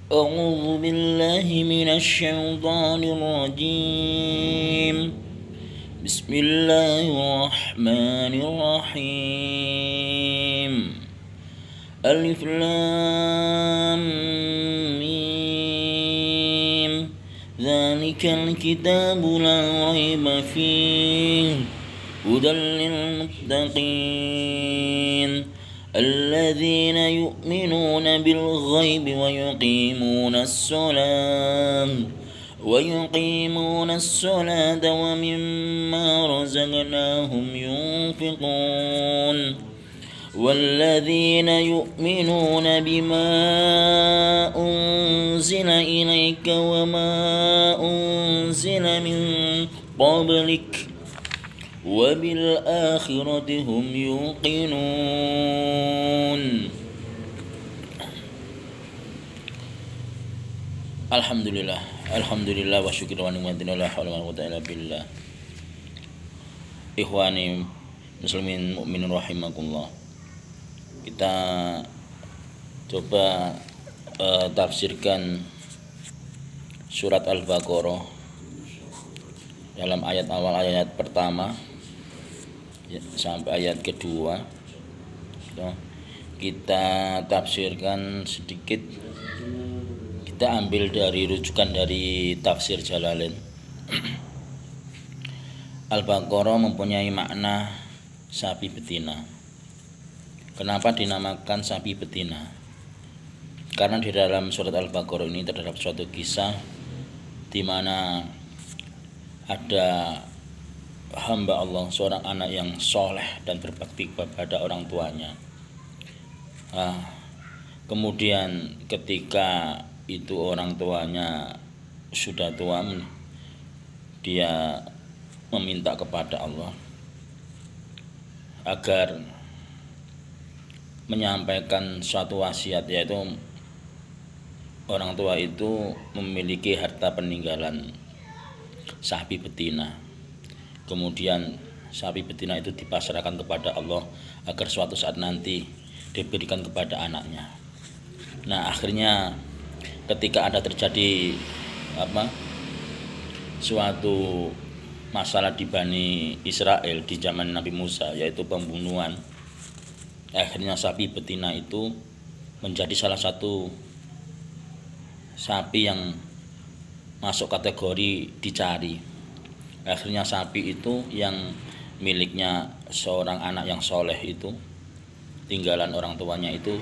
أعوذ بالله من الشيطان الرجيم. بسم الله الرحمن الرحيم. ألف لام ميم. ذلك الكتاب لا ريب فيه هدى للمتقين الذين يؤمنون بالغيب ويقيمون الصلاة ومما رزقناهم ينفقون والذين يؤمنون بما أنزل إليك وما أنزل من قبلك وبالآخرة هم يوقنون. Alhamdulillah wa syukur wa ni'matin la haula wa la quwwata illa billah. Ikhwani muslimin mukminin rahimakumullah. Kita coba tafsirkan surat Al-Baqarah dalam ayat awal, ayat pertama sampai ayat kedua. Kita tafsirkan sedikit. Kita ambil dari rujukan dari tafsir Jalalain. Al-Baqarah mempunyai makna sapi betina. Kenapa dinamakan sapi betina? Karena di dalam surat Al-Baqarah ini terdapat suatu kisah di mana ada hamba Allah, seorang anak yang soleh dan berbakti kepada orang tuanya. Kemudian ketika itu orang tuanya sudah tua, dia meminta kepada Allah agar menyampaikan suatu wasiat, yaitu orang tua itu memiliki harta peninggalan sapi betina. Kemudian sapi betina itu dipasrahkan kepada Allah agar suatu saat nanti diberikan kepada anaknya. Nah, akhirnya ketika ada terjadi suatu masalah di Bani Israel di zaman Nabi Musa, yaitu pembunuhan, akhirnya sapi betina itu menjadi salah satu sapi yang masuk kategori dicari. Akhirnya sapi itu yang miliknya seorang anak yang soleh itu, tinggalan orang tuanya itu,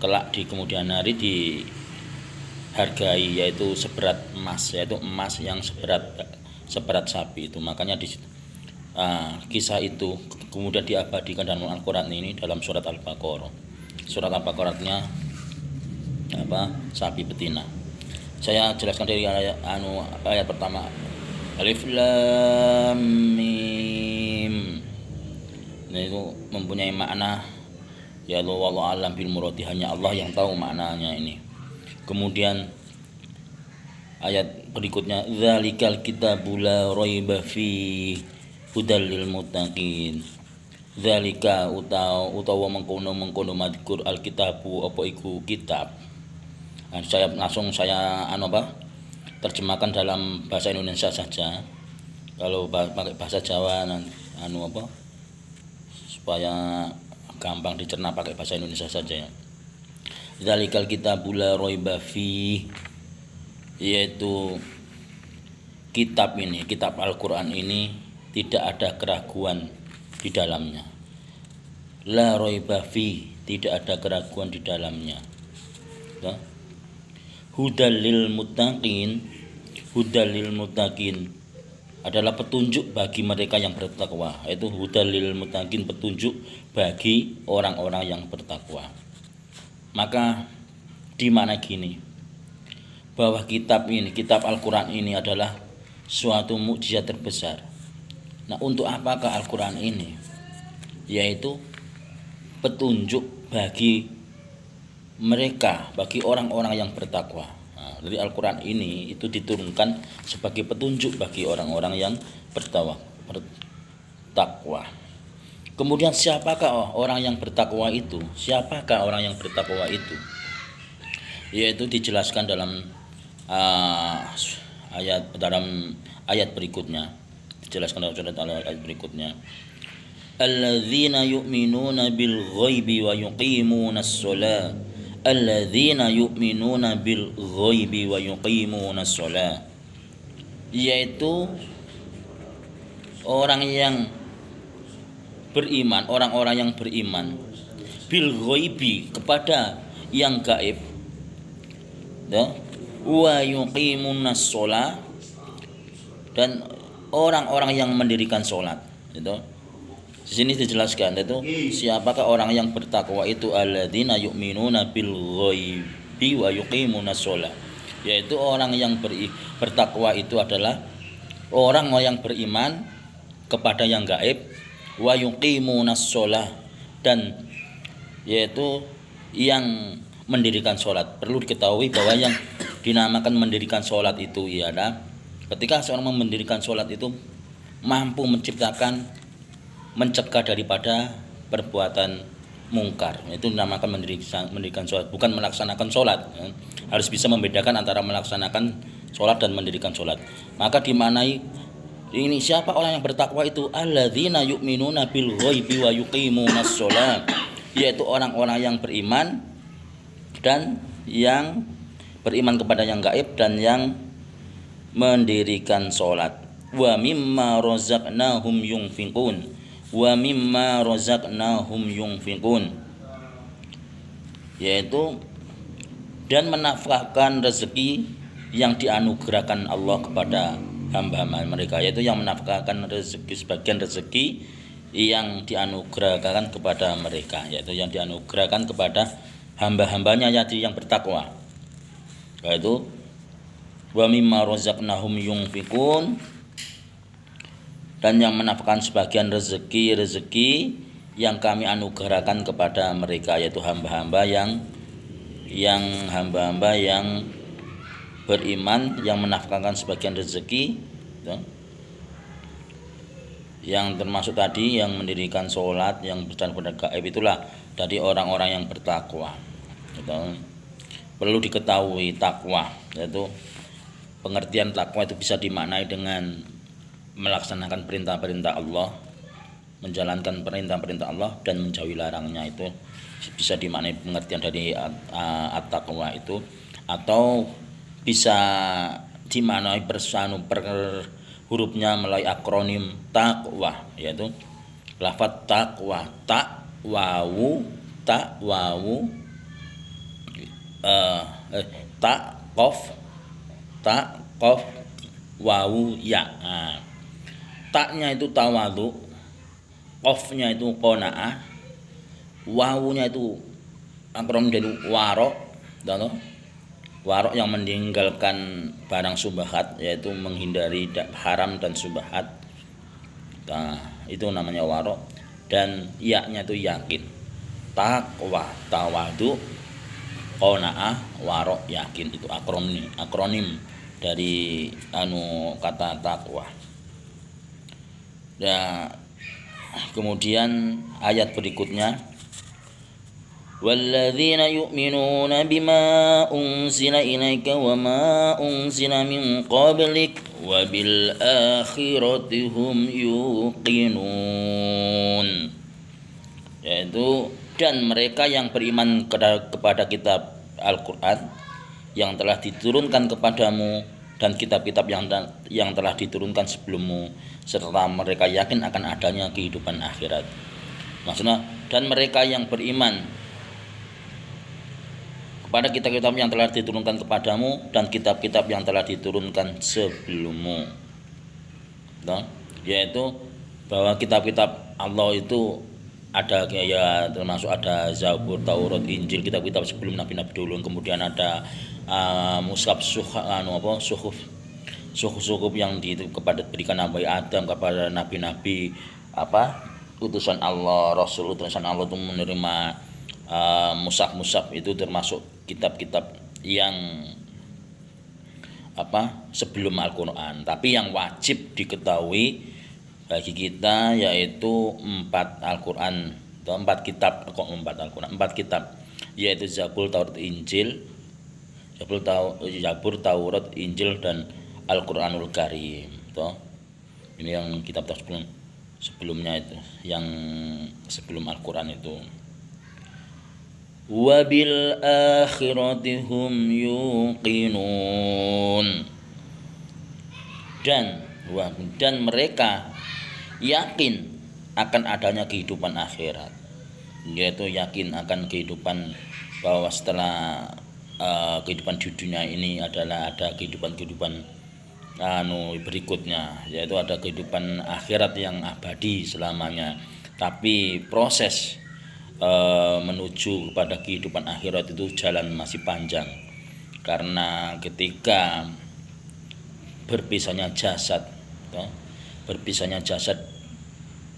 kelak di kemudian hari dihargai, yaitu seberat emas, yaitu emas yang seberat sapi itu. Makanya di kisah itu kemudian diabadikan dalam Al-Quran ini dalam surat Al-Baqarah. Surat Al-Baqarahnya sapi betina. Saya jelaskan dari ayat pertama. Alif Lam Mim. Nah, itu mempunyai makna ya wallahu alam bil muradi, hanya Allah yang tahu maknanya ini. Kemudian ayat berikutnya, dzalikal kitabu la raiba fi hudal lil muttaqin. Dzalika utawa mengkono madkur alkitabu apa iku kitab. Saya terjemahkan dalam bahasa Indonesia saja. Kalau pakai bahasa Jawa supaya gampang dicerna, pakai bahasa Indonesia saja ya. Dzalikal kitabu la raiba fi, yaitu kitab ini, kitab Al-Qur'an ini tidak ada keraguan di dalamnya. La raiba fi, tidak ada keraguan di dalamnya. Hudal lil muttaqin, hudal lil muttaqin adalah petunjuk bagi mereka yang bertakwa. Itu hudal lil muttaqin, petunjuk bagi orang-orang yang bertakwa. Maka di mana gini, bahwa kitab ini, kitab Al-Qur'an ini adalah suatu mukjizat terbesar. Nah, untuk apakah Al-Qur'an ini? Yaitu petunjuk bagi mereka, bagi orang-orang yang bertakwa. Nah, dari Al-Quran ini itu diturunkan sebagai petunjuk bagi orang-orang yang bertakwa. Kemudian siapakah orang yang bertakwa itu? Siapakah orang yang bertakwa itu? yaitu dijelaskan dalam ayat berikutnya. Dijelaskan dalam ayat berikutnya. Alladzina yu'minuna bil ghaibi wa yuqimunas shalah. Alladzina yu'minuna bil ghaibi wa yuqimunas shalah. Yaitu orang yang beriman, orang-orang yang beriman bil ghaibi, kepada yang gaib, ya, wa yuqimunas shalah, dan orang-orang yang mendirikan sholat. Gitu. Di sini dijelaskan itu siapakah orang yang bertakwa itu, alladzina yu'minuna bil ghaibi wa yuqimunas shalah, yaitu orang yang bertakwa itu adalah orang yang beriman kepada yang gaib, wa yuqimunas shalah, dan yaitu yang mendirikan sholat. Perlu diketahui bahwa yang dinamakan mendirikan sholat itu ialah ketika seorang mendirikan sholat itu mampu mencegah daripada perbuatan mungkar. Itu dinamakan mendirikan sholat, bukan melaksanakan sholat. Harus bisa membedakan antara melaksanakan sholat dan mendirikan sholat. Maka dimaknai ini siapa orang yang bertakwa itu, alladzina yu'minuna bil ghaibi wa yuqimunas shalah, yaitu orang-orang yang beriman dan yang beriman kepada yang gaib dan yang mendirikan sholat. Wa mimma razaqnahum yunfiqun, wa mimma razaqnahum yunfiqun, yaitu dan menafkahkan rezeki yang dianugerahkan Allah kepada hamba-hamba mereka, yaitu yang menafkahkan rezeki, sebagian rezeki yang dianugerahkan kepada mereka, yaitu yang dianugerahkan kepada hamba-hambanya yang bertakwa, yaitu wa mimma razaqnahum yunfiqun, dan yang menafkahkan sebagian rezeki yang kami anugerahkan kepada mereka, yaitu hamba-hamba yang beriman, yang menafkahkan sebagian rezeki, yang termasuk tadi yang mendirikan sholat, yang berjalan pada gaib, itulah dari orang-orang yang bertakwa. Perlu diketahui takwa, yaitu pengertian takwa itu bisa dimaknai dengan melaksanakan perintah-perintah Allah, menjalankan perintah-perintah Allah dan menjauhi larangnya. Itu bisa dimaknai pengertian dari at-taqwa itu, atau bisa dimaknai per hurufnya melalui akronim takwa, yaitu lafaz takwa, ta qaf wawu ya. Taknya itu tawadhu, qafnya itu qanaah, wawunya itu akronim dari warok, warok yang meninggalkan barang subhat, yaitu menghindari haram dan subhat. Nah, itu namanya warok. Dan ya-nya itu yakin. Taqwa, tawadhu, qanaah, warok, yakin. Itu akronim dari kata takwa. Ya, kemudian ayat berikutnya, walladzina yu'minuna bima unzila ilaika wa ma unzila min qablik wa bil akhirati hum yuqinun, yaitu dan mereka yang beriman kepada kitab Al-Quran yang telah diturunkan kepadamu dan kitab-kitab yang telah diturunkan sebelummu, serta mereka yakin akan adanya kehidupan akhirat. Maksudnya, dan mereka yang beriman kepada kitab-kitab yang telah diturunkan kepadamu dan kitab-kitab yang telah diturunkan sebelummu, yaitu bahwa kitab-kitab Allah itu ada, ya termasuk ada Zabur, Taurat, Injil, kitab-kitab sebelum nabi-nabi dulu. Kemudian ada mushaf suhuf yang diberikan Nabi Adam kepada nabi-nabi, utusan Allah, Rasul utusan Allah itu menerima mushaf itu, termasuk kitab-kitab yang sebelum Al-Quran. Tapi yang wajib diketahui bagi kita yaitu 4 Al-Quran, 4 kitab, yaitu Zabur, Taurat, Injil, Zabur, Taurat, Injil dan Al-Qur'anul Karim. Toh. Ini yang kitab sebelumnya itu, yang sebelum Al-Qur'an itu. Wa bil akhirati hum yuqinun. Dan mereka yakin akan adanya kehidupan akhirat, yaitu yakin akan kehidupan, bahwa setelah kehidupan di dunia ini adalah ada kehidupan berikutnya, yaitu ada kehidupan akhirat yang abadi selamanya. Tapi proses menuju kepada kehidupan akhirat itu jalan masih panjang, karena ketika berpisahnya jasad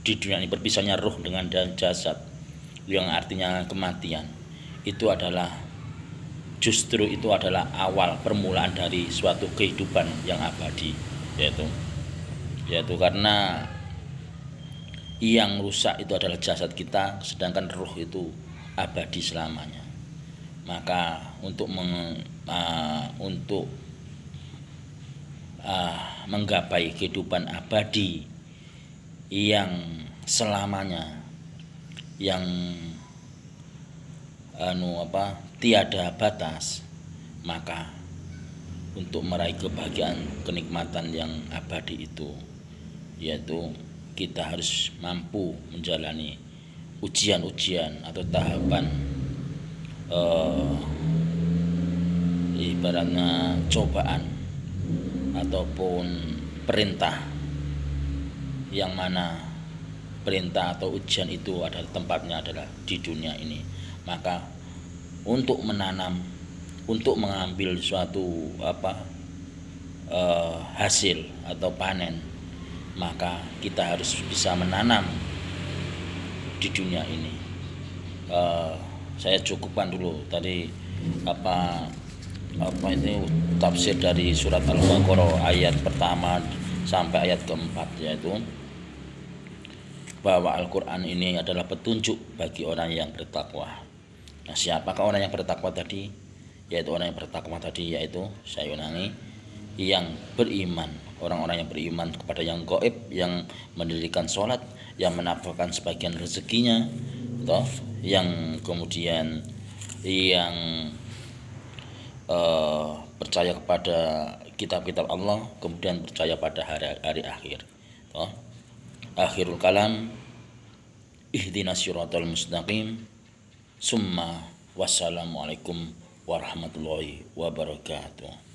di dunia ini, berpisahnya ruh dengan jasad, yang artinya kematian, itu adalah awal permulaan dari suatu kehidupan yang abadi, yaitu karena yang rusak itu adalah jasad kita, sedangkan ruh itu abadi selamanya. Maka untuk menggapai kehidupan abadi yang selamanya, yang tiada batas, maka untuk meraih kebahagiaan, kenikmatan yang abadi itu, yaitu kita harus mampu menjalani ujian-ujian atau tahapan, ibaratnya cobaan ataupun perintah, yang mana perintah atau ujian itu adalah tempatnya adalah di dunia ini. Maka untuk mengambil suatu hasil atau panen, maka kita harus bisa menanam di dunia ini. Saya cukupkan dulu tadi ini tafsir dari surat Al-Baqarah ayat pertama sampai ayat keempat, yaitu bahwa Al-Quran ini adalah petunjuk bagi orang yang bertakwa. Nah, siapakah orang yang bertakwa tadi? Yaitu saya ulangi, yang beriman, orang-orang yang beriman kepada yang gaib, yang mendirikan sholat, yang menafkahkan sebagian rezekinya, yang kemudian yang percaya kepada kitab-kitab Allah, kemudian percaya pada hari akhir. Akhirul kalam, ihdinas siratal mustaqim, summa wassalamualaikum warahmatullahi wabarakatuh.